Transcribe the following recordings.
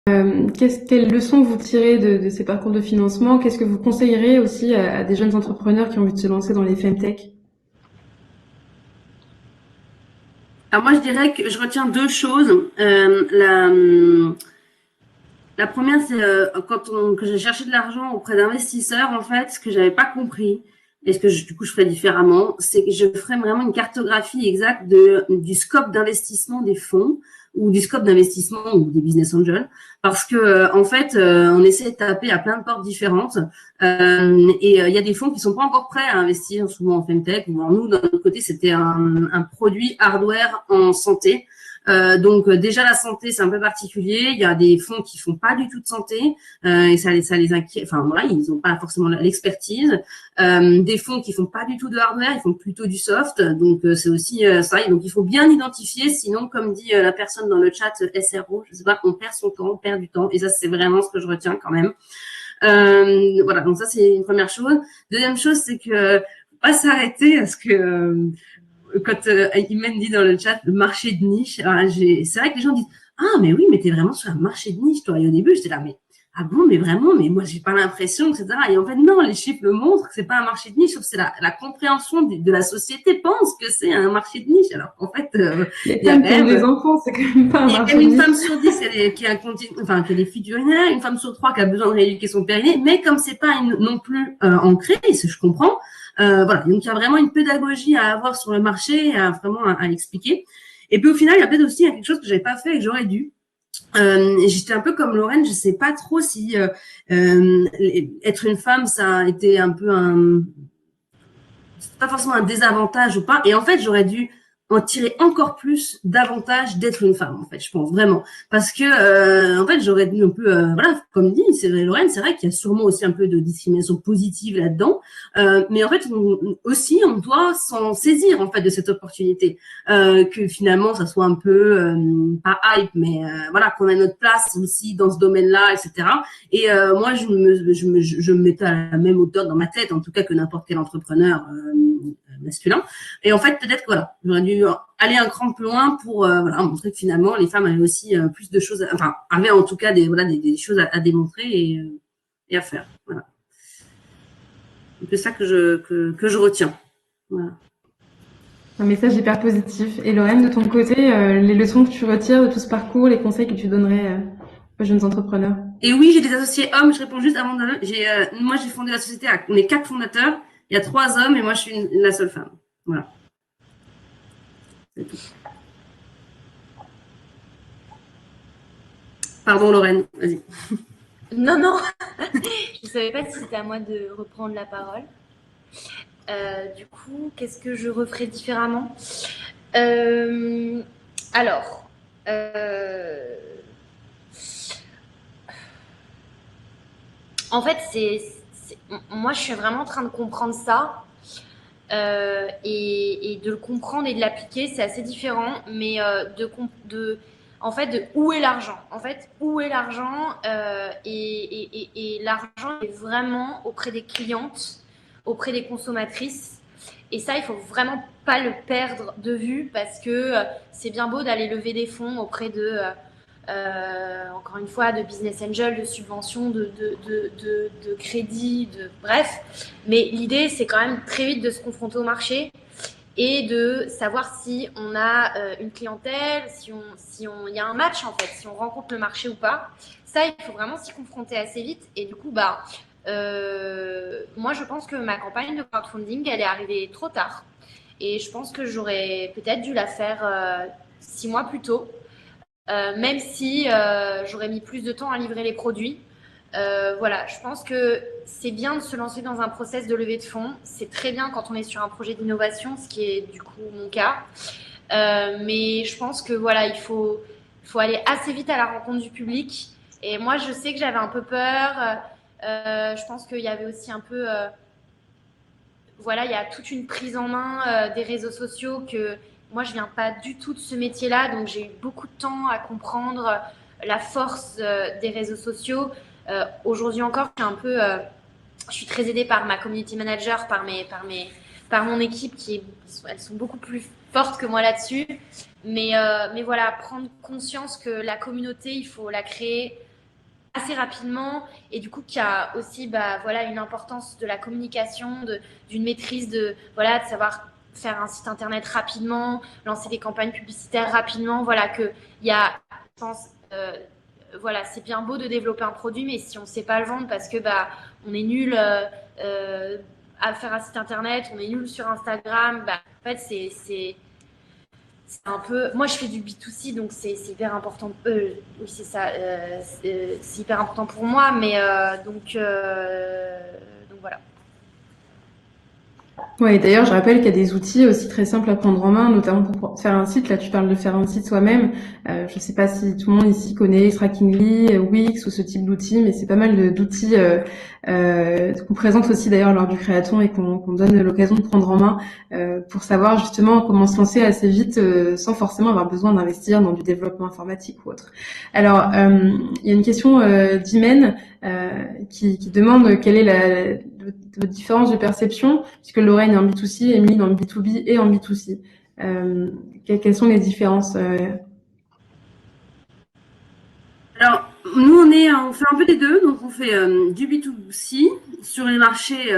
Quelles leçons vous tirez de ces parcours de financement? Qu'est-ce que vous conseillerez aussi à des jeunes entrepreneurs qui ont envie de se lancer dans les femtech? Alors moi, je dirais que je retiens deux choses. La première, c'est que j'ai cherché de l'argent auprès d'investisseurs, en fait, ce que j'avais pas compris et du coup je ferais différemment, c'est que je ferais vraiment une cartographie exacte du scope d'investissement des fonds ou du scope d'investissement ou des business angels, parce que en fait, on essaie de taper à plein de portes différentes il y a des fonds qui sont pas encore prêts à investir souvent en FinTech. Bon, nous, d'un autre côté, c'était un produit hardware en santé. Déjà la santé c'est un peu particulier. Il y a des fonds qui font pas du tout de santé et ça les inquiète. Enfin voilà, ils n'ont pas forcément l'expertise. Des fonds qui font pas du tout de hardware, ils font plutôt du soft. C'est aussi ça. Et donc il faut bien identifier, sinon comme dit la personne dans le chat SRO, je sais pas, on perd son temps, on perd du temps. Et ça c'est vraiment ce que je retiens quand même. Voilà, donc ça c'est une première chose. Deuxième chose, c'est que pas s'arrêter parce que quand Imen dit dans le chat le marché de niche, c'est vrai que les gens disent ah mais oui mais t'es vraiment sur un marché de niche toi. Et au début j'étais là mais ah bon mais vraiment mais moi j'ai pas l'impression etc. Et en fait non, les chiffres le montrent que c'est pas un marché de niche, sauf que c'est la compréhension de la société pense que c'est un marché de niche alors qu'en fait Les il y a femmes quand qui ont des même enfants, c'est quand même pas un il y a quand marché même de une niche. femme sur 10 qui a enfin, qui a des fuites urinaires, une femme sur trois qui a besoin de rééduquer son périnée, mais comme c'est pas non plus ancré, je comprends, voilà. Donc, il y a vraiment une pédagogie à avoir sur le marché, vraiment à l'expliquer. Et puis, au final, il y a peut-être aussi quelque chose que j'avais pas fait et que j'aurais dû. J'étais un peu comme Lorraine, je sais pas trop si être une femme, ça a été un peu c'est pas forcément un désavantage ou pas. Et en fait, j'aurais dû en tirer encore plus d'avantages d'être une femme, en fait, je pense vraiment. Parce que, en fait, j'aurais dû un peu, voilà, comme dit, c'est vrai, Lorraine, c'est vrai qu'il y a sûrement aussi un peu de discrimination positive là-dedans. Mais en fait, aussi, on doit s'en saisir, en fait, de cette opportunité. Que finalement, ça soit un peu, pas hype, mais voilà, qu'on a notre place aussi dans ce domaine-là, etc. Moi, je me mettais à la même hauteur dans ma tête, en tout cas que n'importe quel entrepreneur masculin. Et en fait, peut-être que voilà, j'aurais dû aller un cran plus loin pour voilà, montrer que finalement, les femmes avaient aussi plus de choses, enfin, avaient en tout cas des choses à démontrer et à faire. Voilà. C'est ça que je retiens. Voilà. Un message hyper positif. Et Lorraine, de ton côté, les leçons que tu retires de tout ce parcours, les conseils que tu donnerais aux jeunes entrepreneurs? Et oui, j'ai des associés hommes. Je réponds juste avant de. Moi, j'ai fondé la société. On est 4 fondateurs. Il y a 3 hommes et moi, je suis la seule femme. Voilà. C'est tout. Pardon, Lorraine. Vas-y. Non, non, je ne savais pas si c'était à moi de reprendre la parole. Du coup, qu'est-ce que je referais différemment? Euh, alors, euh, en fait, moi, je suis vraiment en train de comprendre ça. Et de le comprendre et de l'appliquer, c'est assez différent, mais en fait, de où est l'argent. En fait, où est l'argent et l'argent est vraiment auprès des clientes, auprès des consommatrices. Et ça, il faut vraiment pas le perdre de vue parce que c'est bien beau d'aller lever des fonds auprès encore une fois, de business angel, de subventions, de crédits, bref. Mais l'idée, c'est quand même très vite de se confronter au marché et de savoir si on a une clientèle, il y a un match en fait, si on rencontre le marché ou pas. Ça, il faut vraiment s'y confronter assez vite. Et du coup, moi, je pense que ma campagne de crowdfunding, elle est arrivée trop tard. Et je pense que j'aurais peut-être dû la faire 6 mois plus tôt. Même si j'aurais mis plus de temps à livrer les produits. Voilà, je pense que c'est bien de se lancer dans un process de levée de fonds. C'est très bien quand on est sur un projet d'innovation, ce qui est du coup mon cas. Mais je pense que voilà, faut aller assez vite à la rencontre du public. Et moi, je sais que j'avais un peu peur. Je pense qu'il y avait aussi un peu voilà, il y a toute une prise en main des réseaux sociaux que moi, je viens pas du tout de ce métier-là, donc j'ai eu beaucoup de temps à comprendre la force des réseaux sociaux. Aujourd'hui encore, je suis très aidée par ma community manager, par mon équipe elles sont beaucoup plus fortes que moi là-dessus. Mais voilà, prendre conscience que la communauté, il faut la créer assez rapidement et du coup qui a aussi voilà, une importance de la communication, d'une maîtrise de savoir faire un site internet rapidement, lancer des campagnes publicitaires rapidement, voilà que il y a, je pense, voilà, c'est bien beau de développer un produit, mais si on ne sait pas le vendre parce que on est nul à faire un site internet, on est nul sur Instagram, en fait c'est un peu. Moi, je fais du B2C, donc c'est hyper important. Oui, c'est ça. C'est hyper important pour moi, mais donc voilà. Ouais, d'ailleurs, je rappelle qu'il y a des outils aussi très simples à prendre en main, notamment pour faire un site. Là, tu parles de faire un site soi-même. Je ne sais pas si tout le monde ici connaît Trackingly, Wix ou ce type d'outils, mais c'est pas mal d'outils qu'on présente aussi d'ailleurs lors du Créaton et qu'on donne l'occasion de prendre en main pour savoir justement comment se lancer assez vite sans forcément avoir besoin d'investir dans du développement informatique ou autre. Alors, il y a une question d'Imen qui demande quelle est votre différence de perception, puisque Lorraine est en B2C, Émilie dans le B2B et en B2C. Quelles sont les différences Alors, nous, on fait un peu des deux. Donc, on fait du B2C sur les marchés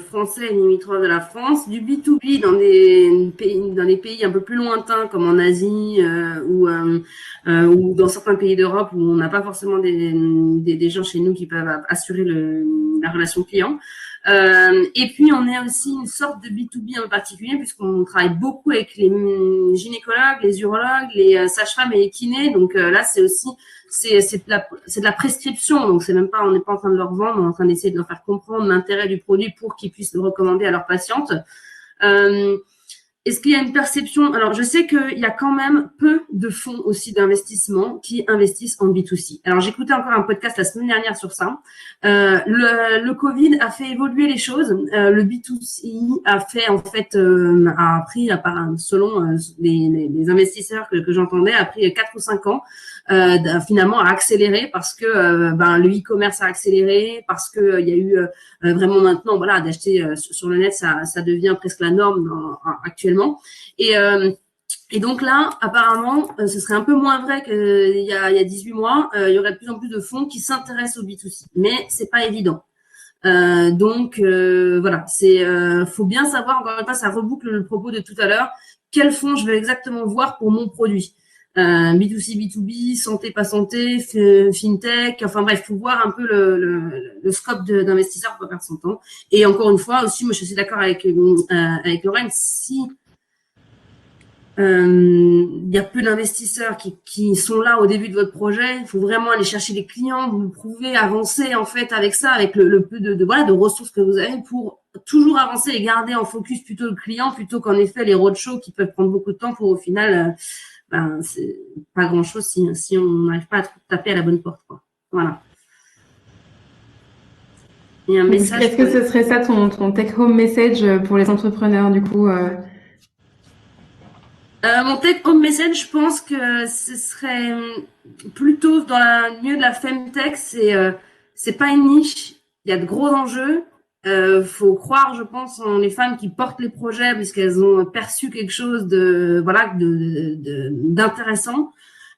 français et limitrophes de la France, du B2B dans des pays un peu plus lointains comme en Asie ou dans certains pays d'Europe où on n'a pas forcément des gens chez nous qui peuvent assurer la relation client. Et puis, on est aussi une sorte de B2B en particulier puisqu'on travaille beaucoup avec les gynécologues, les urologues, les sages-femmes et les kinés. Donc là, c'est aussi c'est de la prescription, donc c'est même pas, on n'est pas en train de leur vendre, on est en train d'essayer de leur faire comprendre l'intérêt du produit pour qu'ils puissent le recommander à leurs patientes. Est-ce qu'il y a une perception? Alors, je sais qu'il y a quand même peu de fonds aussi d'investissement qui investissent en B2C. Alors, j'écoutais encore un podcast la semaine dernière sur ça. Le Covid a fait évoluer les choses. Le B2C a fait, en fait, a pris, selon les investisseurs que j'entendais, a pris 4 ou 5 ans finalement à accélérer parce que le e-commerce a accéléré, parce que il y a eu vraiment maintenant, voilà, d'acheter sur le net, ça devient presque la norme actuellement. Et donc là, apparemment, ce serait un peu moins vrai qu'il y a 18 mois. Il y aurait de plus en plus de fonds qui s'intéressent au B2C, mais c'est pas évident. Donc voilà, faut bien savoir, encore une fois, ça reboucle le propos de tout à l'heure, quel fonds je veux exactement voir pour mon produit. B2C, B2B, santé, pas santé, fintech, enfin bref, faut voir un peu le scope d'investisseurs pour faire son temps. Et encore une fois, aussi, moi je suis d'accord avec Lorraine, si il y a peu d'investisseurs qui sont là au début de votre projet, il faut vraiment aller chercher des clients, vous pouvez avancer en fait avec ça, avec le peu de ressources que vous avez pour toujours avancer et garder en focus plutôt le client plutôt qu'en effet les roadshows qui peuvent prendre beaucoup de temps pour au final c'est pas grand chose si on n'arrive pas à taper à la bonne porte, quoi. Voilà. Et un message. Est-ce que ce serait ça ton take home message pour les entrepreneurs du coup Mon take home message, je pense que ce serait plutôt dans le milieu de la femtech, c'est pas une niche, il y a de gros enjeux. Faut croire, je pense, en les femmes qui portent les projets puisqu'elles ont perçu quelque chose d'intéressant.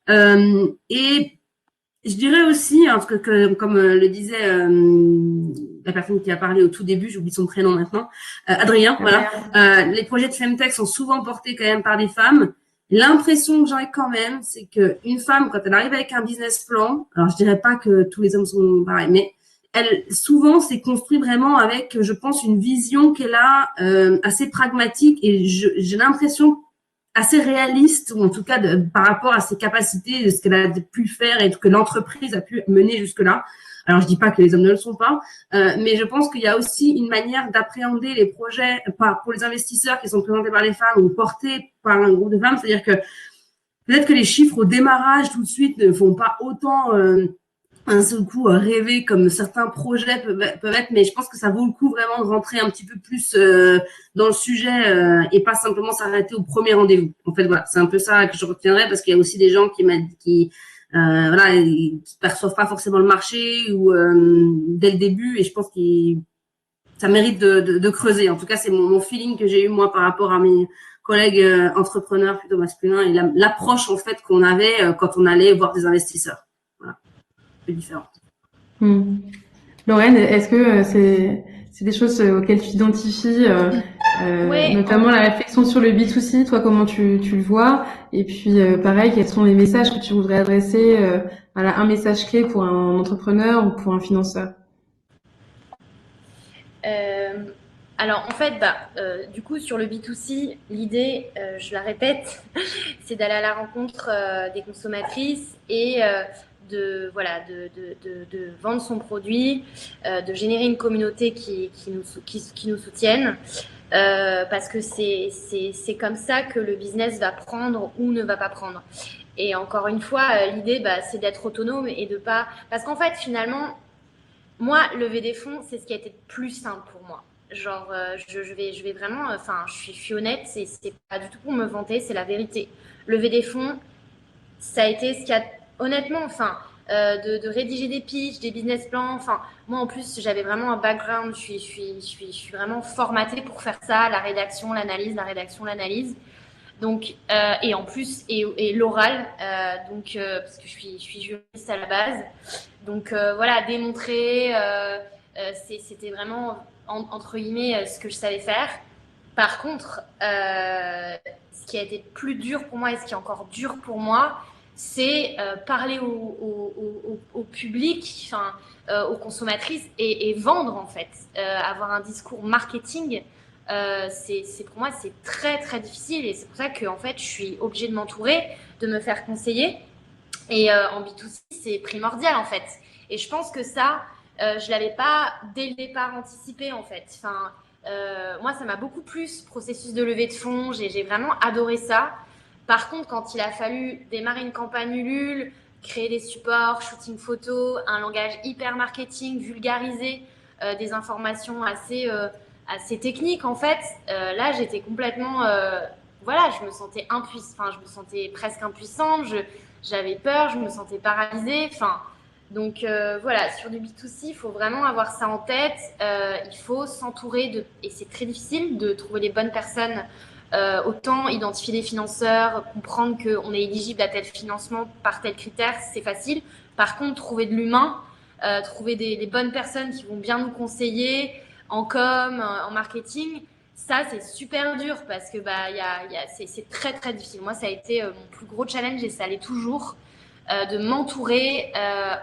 Et je dirais aussi, hein, comme le disait la personne qui a parlé au tout début, j'oublie son prénom maintenant, Adrien, voilà. Les projets de femtech sont souvent portés quand même par des femmes. L'impression que j'ai quand même, c'est que une femme, quand elle arrive avec un business plan, alors je dirais pas que tous les hommes sont pareils, mais elle, souvent, c'est construit vraiment avec, je pense, une vision qu'elle a assez pragmatique et j'ai l'impression assez réaliste, ou en tout cas par rapport à ses capacités, de ce qu'elle a pu faire et que l'entreprise a pu mener jusque-là. Alors, je dis pas que les hommes ne le sont pas, mais je pense qu'il y a aussi une manière d'appréhender les projets pour les investisseurs qui sont présentés par les femmes ou portés par un groupe de femmes. C'est-à-dire que peut-être que les chiffres au démarrage tout de suite ne font pas autant un seul coup rêver comme certains projets peuvent être, mais je pense que ça vaut le coup vraiment de rentrer un petit peu plus dans le sujet et pas simplement s'arrêter au premier rendez-vous. En fait, voilà, c'est un peu ça que je retiendrai parce qu'il y a aussi des gens qui perçoivent pas forcément le marché ou dès le début et je pense que ça mérite de creuser. En tout cas, c'est mon feeling que j'ai eu moi par rapport à mes collègues entrepreneurs plutôt masculins et l'approche en fait qu'on avait quand on allait voir des investisseurs. Voilà. peu différentes. Lorraine, est-ce que c'est des choses auxquelles tu t'identifies, Ouais, notamment la réflexion sur le B2C, toi comment tu le vois? Et puis pareil, quels sont les messages que tu voudrais adresser, un message clé pour un entrepreneur ou pour un financeur? Euh, alors en fait, du coup sur le B2C, l'idée, je la répète, c'est d'aller à la rencontre des consommatrices et de vendre son produit, de générer une communauté qui nous soutienne, parce que c'est comme ça que le business va prendre ou ne va pas prendre. Et encore une fois, l'idée, c'est d'être autonome et de pas... Parce qu'en fait, finalement, moi, lever des fonds, c'est ce qui a été le plus simple pour moi. Genre, je vais vraiment, enfin, je suis honnête, c'est pas du tout pour me vanter, c'est la vérité. Lever des fonds, ça a été ce qui a, honnêtement, enfin, de rédiger des pitchs, des business plans. Enfin, moi, en plus, j'avais vraiment un background, je suis vraiment formatée pour faire ça, la rédaction, l'analyse, la rédaction, l'analyse. Donc, et en plus, et l'oral, parce que je suis juriste à la base. Donc, voilà, démontrer, c'était vraiment, entre guillemets, ce que je savais faire. Par contre, ce qui a été plus dur pour moi et ce qui est encore dur pour moi, c'est parler au public, enfin, aux consommatrices et vendre en fait, avoir un discours marketing. Pour moi c'est très très difficile et c'est pour ça que en fait je suis obligée de m'entourer, de me faire conseiller et en B2C c'est primordial en fait. Et je pense que ça, je l'avais pas dès le départ anticipé en fait. Enfin, moi, ça m'a beaucoup plu ce processus de levée de fonds. J'ai vraiment adoré ça. Par contre, quand il a fallu démarrer une campagne Ulule, créer des supports, shooting photo, un langage hyper marketing, vulgariser des informations assez techniques, en fait, là, j'étais complètement. Voilà, je me sentais enfin, je me sentais presque impuissante. J'avais peur, je me sentais paralysée. Enfin, donc voilà, sur du B2C, il faut vraiment avoir ça en tête. Il faut s'entourer de, et c'est très difficile de trouver les bonnes personnes. Autant identifier des financeurs, comprendre qu'on est éligible à tel financement par tel critère, c'est facile. Par contre, trouver de l'humain, trouver des bonnes personnes qui vont bien nous conseiller en com, en marketing, ça c'est super dur parce que c'est très très difficile. Moi, ça a été mon plus gros challenge et ça l'est toujours de m'entourer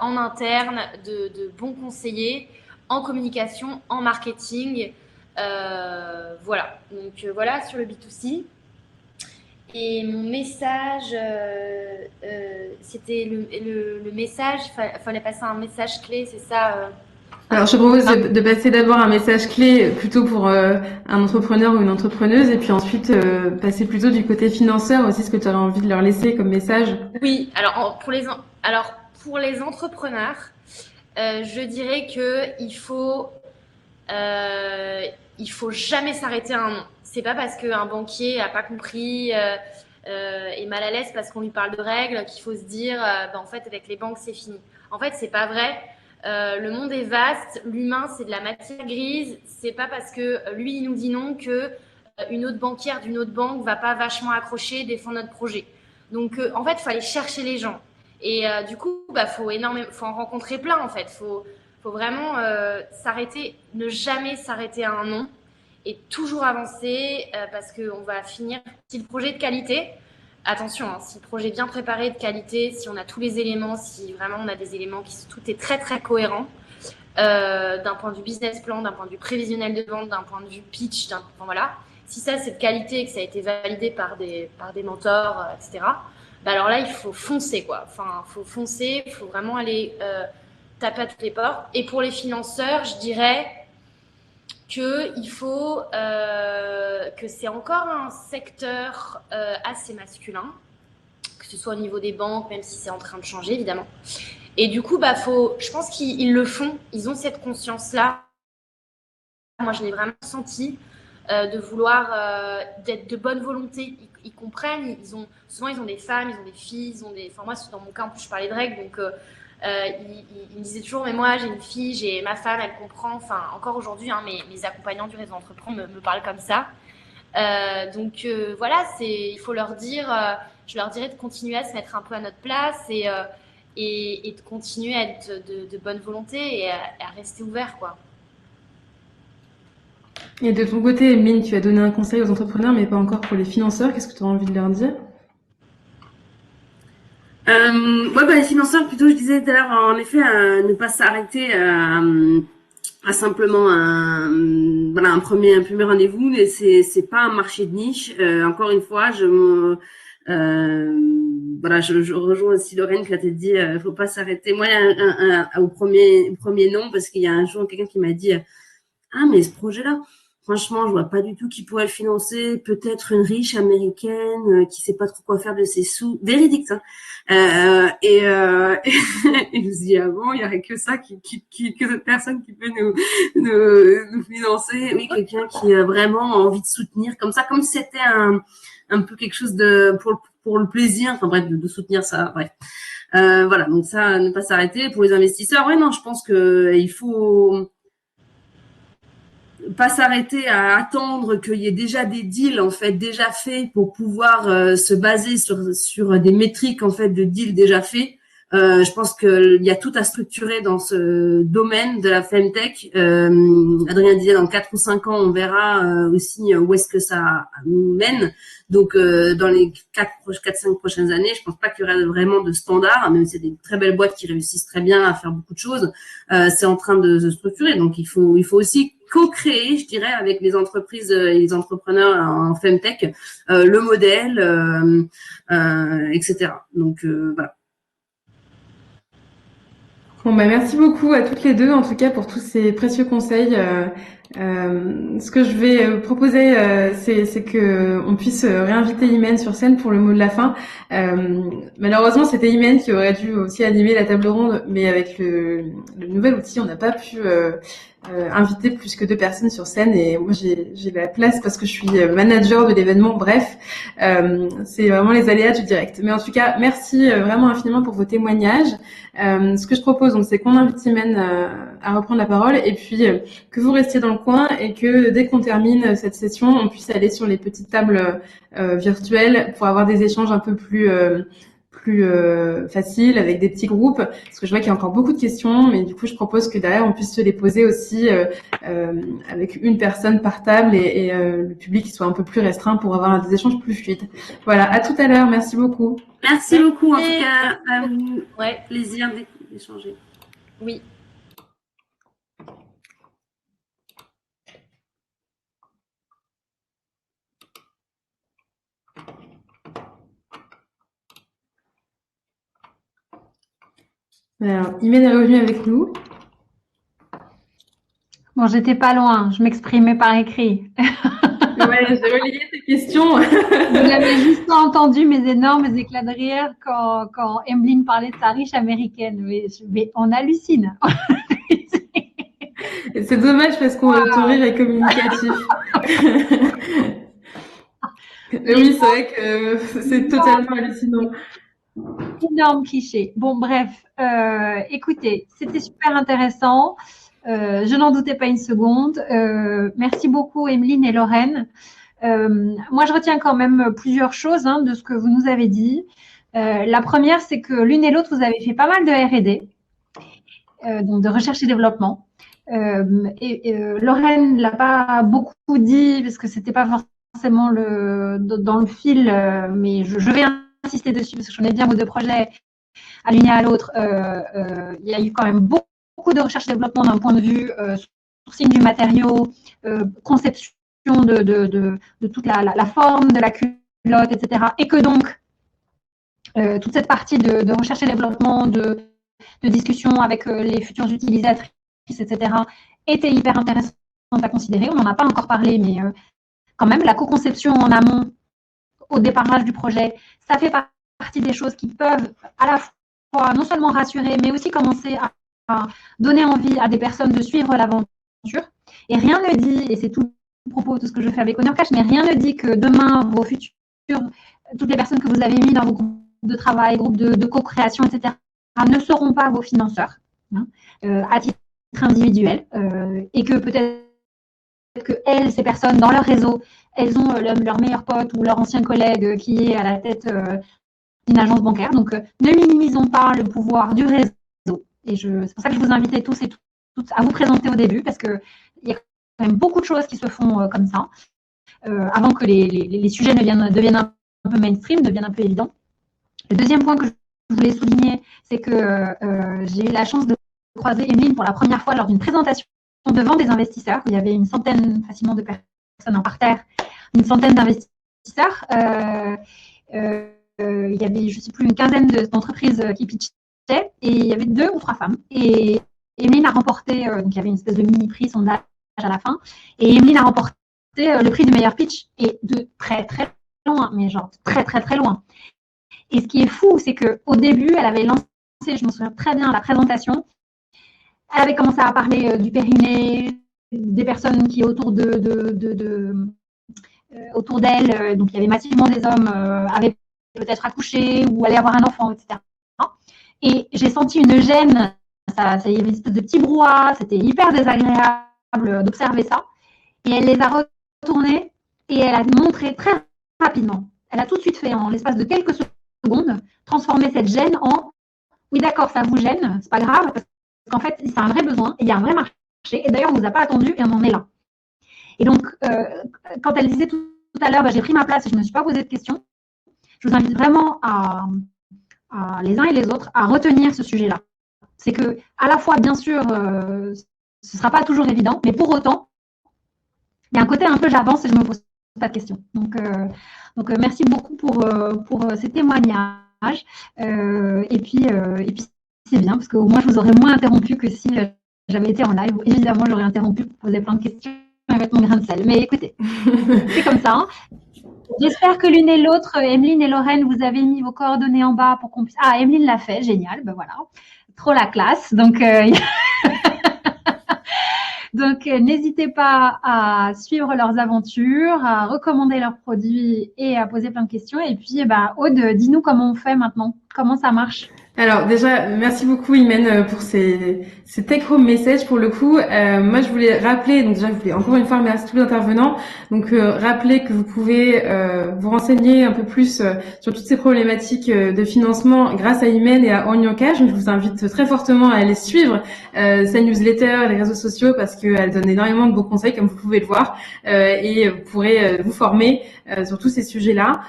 en interne de bons conseillers en communication, en marketing. Voilà, donc voilà sur le B2C. Et mon message, c'était le message, fallait passer un message clé, c'est ça. Alors, je te propose de passer d'abord un message clé plutôt pour un entrepreneur ou une entrepreneuse et puis ensuite passer plutôt du côté financeur aussi, ce que tu aurais envie de leur laisser comme message. Oui, alors pour les entrepreneurs, je dirais que il faut jamais s'arrêter à un non. C'est pas parce qu'un banquier a pas compris, est mal à l'aise parce qu'on lui parle de règles qu'il faut se dire, en fait, avec les banques, c'est fini. En fait, c'est pas vrai. Le monde est vaste. L'humain, c'est de la matière grise. C'est pas parce que lui, il nous dit non que une autre banquière d'une autre banque va pas vachement accrocher, défendre notre projet. Donc, en fait, il faut aller chercher les gens. Et du coup, faut en rencontrer plein, en fait. Faut vraiment s'arrêter, ne jamais s'arrêter à un non et toujours avancer parce qu'on va finir. Si le projet est de qualité, attention, hein, si le projet est bien préparé, de qualité, si on a tous les éléments, si vraiment on a des éléments tout est très très cohérent d'un point de vue business plan, d'un point de vue prévisionnel de vente, d'un point de vue pitch, enfin, voilà. Si ça c'est de qualité et que ça a été validé par des mentors, etc. Alors là il faut foncer quoi. Enfin, faut foncer, il faut vraiment aller taper à toutes les portes. Et pour les financeurs, je dirais qu'il faut que c'est encore un secteur assez masculin, que ce soit au niveau des banques, même si c'est en train de changer évidemment. Et du coup, je pense qu'ils le font, ils ont cette conscience-là. Moi, je l'ai vraiment senti de vouloir d'être de bonne volonté. Ils comprennent, souvent ils ont des femmes, ils ont des filles, enfin moi dans mon cas en plus je parlais de règles, donc ils me disaient toujours mais moi j'ai une fille, j'ai ma femme, elle comprend. Enfin encore aujourd'hui, hein, mes accompagnants du réseau entreprendre me parlent comme ça. Donc voilà, il faut leur dire, je leur dirais de continuer à se mettre un peu à notre place et de continuer à être de bonne volonté et à rester ouvert, quoi. Et de ton côté, Emeline, tu as donné un conseil aux entrepreneurs, mais pas encore pour les financeurs. Qu'est-ce que tu as envie de leur dire? Les financeurs, plutôt, je disais tout à l'heure, en effet, ne pas s'arrêter à simplement un premier rendez-vous, mais c'est pas un marché de niche. Encore une fois, je rejoins aussi Lorraine qui a dit, faut pas s'arrêter. Moi, au premier nom, parce qu'il y a un jour quelqu'un qui m'a dit, ah, mais ce projet-là, franchement, je vois pas du tout qui pourrait le financer. Peut-être une riche américaine qui sait pas trop quoi faire de ses sous. Véridique, ça. Et je me suis dit, ah bon, il y aurait que ça que cette personne qui peut nous financer. Oui, quelqu'un qui a vraiment envie de soutenir comme ça, comme si c'était un peu quelque chose pour le plaisir. Enfin bref, de soutenir ça. Bref. Voilà. Donc ça, ne pas s'arrêter. Pour les investisseurs, ouais, non, je pense que il faut pas s'arrêter à attendre qu'il y ait déjà des deals en fait déjà faits pour pouvoir se baser sur des métriques en fait de deals déjà faits. Je pense qu'il y a tout à structurer dans ce domaine de la femtech. Adrien disait dans 4 ou 5 ans, on verra aussi où est-ce que ça nous mène. Donc dans les 4-5 prochaines années, je pense pas qu'il y aurait vraiment de standard, même si c'est des très belles boîtes qui réussissent très bien à faire beaucoup de choses. C'est en train de se structurer. Donc il faut aussi co-créer, je dirais, avec les entreprises et les entrepreneurs en femtech, le modèle, etc. Donc voilà. Bon, bah, merci beaucoup à toutes les deux, en tout cas, pour tous ces précieux conseils. Ce que je vais proposer, c'est que on puisse réinviter Imen sur scène pour le mot de la fin. Malheureusement, c'était Imen qui aurait dû aussi animer la table ronde, mais avec le nouvel outil, on n'a pas pu inviter plus que 2 personnes sur scène. Et moi, j'ai la place parce que je suis manager de l'événement. Bref, c'est vraiment les aléas du direct. Mais en tout cas, merci vraiment infiniment pour vos témoignages. Ce que je propose, donc, c'est qu'on invite Imen à reprendre la parole, et puis que vous restiez dans le coin et que dès qu'on termine cette session, on puisse aller sur les petites tables virtuelles pour avoir des échanges un peu plus faciles avec des petits groupes, parce que je vois qu'il y a encore beaucoup de questions, mais du coup je propose que derrière on puisse se les poser aussi avec une personne par table, et le public soit un peu plus restreint pour avoir des échanges plus fluides. Voilà, à tout à l'heure, merci beaucoup. Merci beaucoup, en tout cas, Ouais. plaisir d'échanger. Oui. Alors, Imen est revenue avec nous. Bon, j'étais pas loin, je m'exprimais par écrit. Ouais, j'ai relayé tes questions. Vous n'avez juste pas entendu mes énormes éclats de rire quand Emeline parlait de sa riche américaine. Mais on hallucine. C'est dommage parce que ton rire est communicatif. Oui, c'est vrai que c'est totalement hallucinant. Énorme cliché. Bon, bref, écoutez, c'était super intéressant. Je n'en doutais pas une seconde. Merci beaucoup, Emeline et Lorraine. Moi, je retiens quand même plusieurs choses de ce que vous nous avez dit. La première, c'est que l'une et l'autre, vous avez fait pas mal de R&D, donc de recherche et développement. Lorraine ne l'a pas beaucoup dit parce que c'était pas forcément dans le fil, mais je vais insister dessus parce que j'en ai bien vos 2 projets à l'une et à l'autre. Il y a eu quand même beaucoup de recherche et développement d'un point de vue sourcing du matériau, conception de toute la forme de la culotte, etc. Et que donc, toute cette partie de recherche et développement, de discussion avec les futures utilisatrices, etc., était hyper intéressante à considérer. On n'en a pas encore parlé, mais quand même, la co-conception en amont, au démarrage du projet, ça fait partie des choses qui peuvent à la fois non seulement rassurer, mais aussi commencer à donner envie à des personnes de suivre l'aventure. Et rien ne dit, et c'est tout le propos de ce que je fais avec Honor Cash, mais rien ne dit que demain, vos futurs, toutes les personnes que vous avez mis dans vos groupes de travail, groupes de co-création, etc., ne seront pas vos financeurs à titre individuel, et que peut-être que elles, ces personnes, dans leur réseau, elles ont leur meilleur pote ou leur ancien collègue qui est à la tête une agence bancaire. Donc, ne minimisons pas le pouvoir du réseau. Et c'est pour ça que je vous invitais tous et toutes à vous présenter au début, parce qu'il y a quand même beaucoup de choses qui se font comme ça, avant que les sujets deviennent un peu mainstream, deviennent un peu évidents. Le deuxième point que je voulais souligner, c'est que j'ai eu la chance de croiser Emeline pour la première fois lors d'une présentation devant des investisseurs. Il y avait une centaine facilement de personnes en parterre, une centaine d'investisseurs. Il y avait, je ne sais plus, une quinzaine d'entreprises qui pitchaient et il y avait 2 ou 3 femmes. Et Emeline a remporté, donc il y avait une espèce de mini-prix, sondage à la fin, et Emeline a remporté le prix du meilleur pitch et de très très loin, mais genre très très très loin. Et ce qui est fou, c'est qu'au début, elle avait lancé, je me souviens très bien, la présentation. Elle avait commencé à parler du périnée, des personnes qui autour autour d'elle, donc il y avait massivement des hommes avaient peut-être accouché ou allaient avoir un enfant, etc. Et j'ai senti une gêne, il y avait une espèce de petit brouhaha, c'était hyper désagréable d'observer ça. Et elle les a retournés et elle a montré très rapidement, elle a tout de suite fait en l'espace de quelques secondes, transformer cette gêne en oui d'accord, ça vous gêne, c'est pas grave, parce qu'en fait, c'est un vrai besoin et il y a un vrai marché. Et d'ailleurs, on ne vous a pas attendu et on en est là. Et donc, quand elle disait tout à l'heure, j'ai pris ma place et je ne me suis pas posé de questions, je vous invite vraiment à les uns et les autres à retenir ce sujet-là. C'est que, à la fois, bien sûr, ce ne sera pas toujours évident, mais pour autant, il y a un côté un peu j'avance et je ne me pose pas de questions. Donc merci beaucoup pour ces témoignages. Et puis c'est bien parce qu'au moins je vous aurais moins interrompu que si j'avais été en live. Évidemment, j'aurais interrompu pour poser plein de questions avec mon grain de sel. Mais écoutez, c'est comme ça. Hein. J'espère que l'une et l'autre, Emeline et Lorraine, vous avez mis vos coordonnées en bas pour qu'on puisse. Ah, Emeline l'a fait, génial. Ben voilà, trop la classe. Donc Donc, n'hésitez pas à suivre leurs aventures, à recommander leurs produits et à poser plein de questions. Et puis, Aude, dis-nous comment on fait maintenant, comment ça marche. Alors déjà, merci beaucoup Imen pour ces take home messages pour le coup. Moi, je voulais rappeler, donc déjà, je voulais encore une fois remercier tous les intervenants. Donc, rappeler que vous pouvez vous renseigner un peu plus sur toutes ces problématiques de financement grâce à Imen et à On Your Cash. Donc, je vous invite très fortement à aller suivre sa newsletter, les réseaux sociaux, parce qu'elle donne énormément de bons conseils, comme vous pouvez le voir, et vous pourrez vous former sur tous ces sujets-là.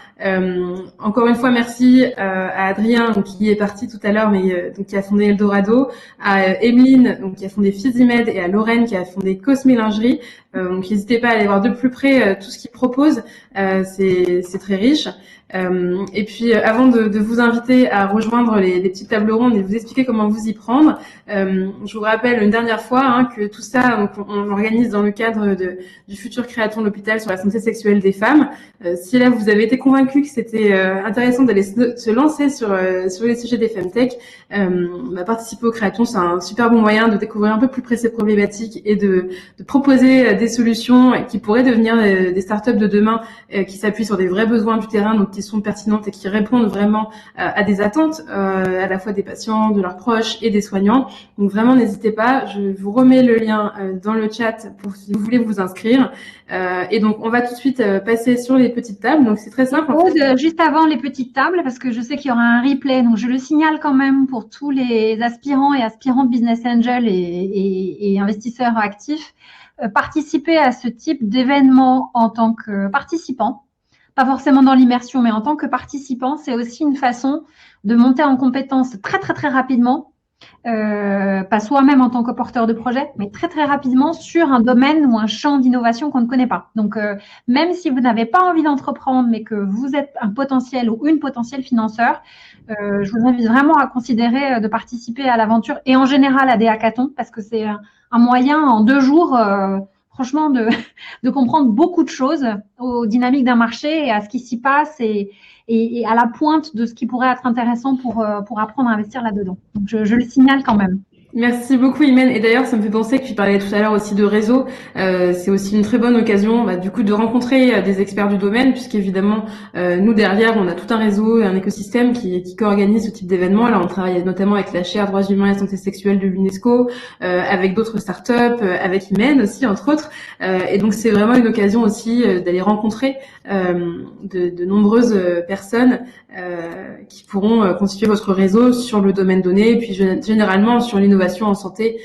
Encore une fois, merci à Adrien, donc, qui est parti tout à l'heure, mais donc qui a fondé Eldorado, à Emeline, donc qui a fondé Physimed, et à Lorraine qui a fondé Cosme Lingerie. Donc n'hésitez pas à aller voir de plus près tout ce qu'ils proposent, c'est très riche. Et puis avant de vous inviter à rejoindre les petites tables rondes et vous expliquer comment vous y prendre, je vous rappelle une dernière fois que tout ça, donc, on l'organise dans le cadre du futur créaton de l'hôpital sur la santé sexuelle des femmes. Si là vous avez été convaincu que c'était intéressant d'aller se lancer sur les sujets des femtech, participer au créaton, c'est un super bon moyen de découvrir un peu plus près ces problématiques et de proposer des solutions qui pourraient devenir des startups de demain qui s'appuient sur des vrais besoins du terrain, donc qui sont pertinentes et qui répondent vraiment à des attentes à la fois des patients, de leurs proches et des soignants. Donc vraiment, n'hésitez pas, je vous remets le lien dans le chat pour si vous voulez vous inscrire. Et donc, on va tout de suite passer sur les petites tables. Donc, c'est très simple. Aude, juste avant les petites tables, parce que je sais qu'il y aura un replay, donc je le signale quand même pour tous les aspirants et aspirantes business angel et investisseurs actifs, participer à ce type d'événement en tant que participant, pas forcément dans l'immersion, mais en tant que participant, c'est aussi une façon de monter en compétence très, très, très rapidement, pas soi-même en tant que porteur de projet, mais très, très rapidement sur un domaine ou un champ d'innovation qu'on ne connaît pas. Donc, même si vous n'avez pas envie d'entreprendre, mais que vous êtes un potentiel ou une potentielle financeur, je vous invite vraiment à considérer de participer à l'aventure et en général à des hackathons, parce que c'est un moyen en 2 jours franchement de comprendre beaucoup de choses aux dynamiques d'un marché et à ce qui s'y passe et à la pointe de ce qui pourrait être intéressant pour apprendre à investir là-dedans. Donc, je le signale quand même. Merci beaucoup, Imen. Et d'ailleurs, ça me fait penser que tu parlais tout à l'heure aussi de réseau. C'est aussi une très bonne occasion, du coup, de rencontrer des experts du domaine, puisqu'évidemment, nous derrière, on a tout un réseau et un écosystème qui co-organise ce type d'événements. Là, on travaille notamment avec la chaire Droits humains et santé sexuelle de l'UNESCO, avec d'autres startups, avec Imen aussi, entre autres. Et donc, c'est vraiment une occasion aussi d'aller rencontrer de nombreuses personnes qui pourront constituer votre réseau sur le domaine donné, et puis généralement sur l'innovation en santé,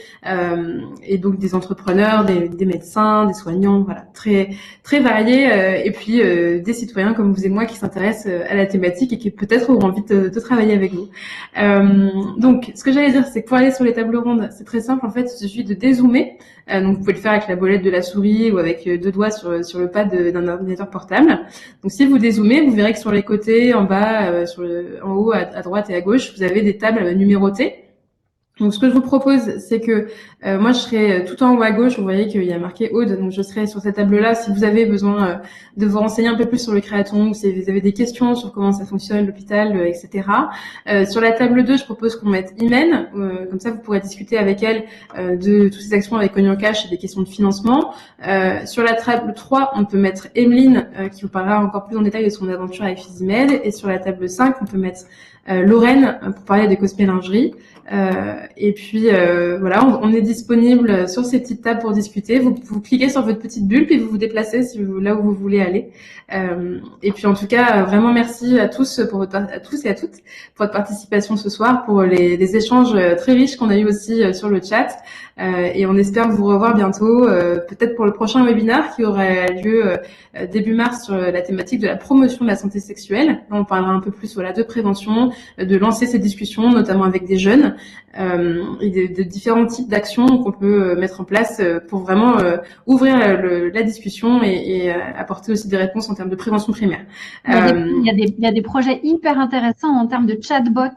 et donc des entrepreneurs, des médecins, des soignants, voilà, très très variés, et puis des citoyens comme vous et moi qui s'intéressent à la thématique et qui peut-être auront envie de travailler avec vous. Donc, ce que j'allais dire, c'est que pour aller sur les tables rondes, c'est très simple. En fait, il suffit de dézoomer. Donc, vous pouvez le faire avec la molette de la souris ou avec deux doigts sur le pad d'un ordinateur portable. Donc, si vous dézoomez, vous verrez que sur les côtés, en bas, en haut, à droite et à gauche, vous avez des tables numérotées. Donc, ce que je vous propose, c'est que moi, je serai tout en haut à gauche. Vous voyez qu'il y a marqué Aude, donc je serai sur cette table-là. Si vous avez besoin de vous renseigner un peu plus sur le créaton, ou si vous avez des questions sur comment ça fonctionne, l'hôpital, etc. Sur la table 2, je propose qu'on mette Imen. Comme ça, vous pourrez discuter avec elle de toutes ces actions avec Cognon Cash et des questions de financement. Sur la table 3, on peut mettre Emeline, qui vous parlera encore plus en détail de son aventure avec Physimed. Et sur la table 5, on peut mettre Lorraine pour parler de cosmélingerie. Lingerie. Et puis voilà, on est disponible sur ces petites tables pour discuter. Vous cliquez sur votre petite bulle puis vous vous déplacez là où vous voulez aller. Et puis en tout cas, vraiment merci à tous et à toutes pour votre participation ce soir, pour les échanges très riches qu'on a eu aussi sur le chat. Et on espère vous revoir bientôt, peut-être pour le prochain webinaire qui aura lieu début mars sur la thématique de la promotion de la santé sexuelle. Là, on parlera un peu plus de prévention, de lancer ces discussions, notamment avec des jeunes, et de différents types d'actions qu'on peut mettre en place pour vraiment ouvrir la discussion et apporter aussi des réponses en termes de prévention primaire. Il y a des projets hyper intéressants en termes de chatbot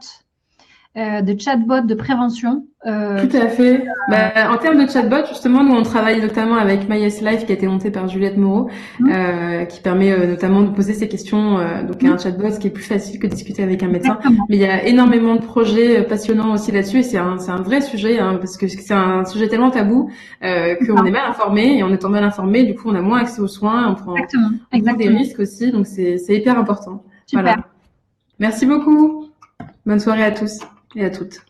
de prévention. Tout à fait. En termes de chatbot, justement, nous on travaille notamment avec MySLife qui a été monté par Juliette Moreau, qui permet notamment de poser ces questions. Donc un chatbot, ce qui est plus facile que de discuter avec un médecin. Exactement. Mais il y a énormément de projets passionnants aussi là-dessus, et c'est un vrai sujet, parce que c'est un sujet tellement tabou qu'on est mal informé, et en étant mal informé, du coup, on a moins accès aux soins, on prend des risques aussi, donc c'est hyper important. Super. Voilà. Merci beaucoup. Bonne soirée à tous et à toutes.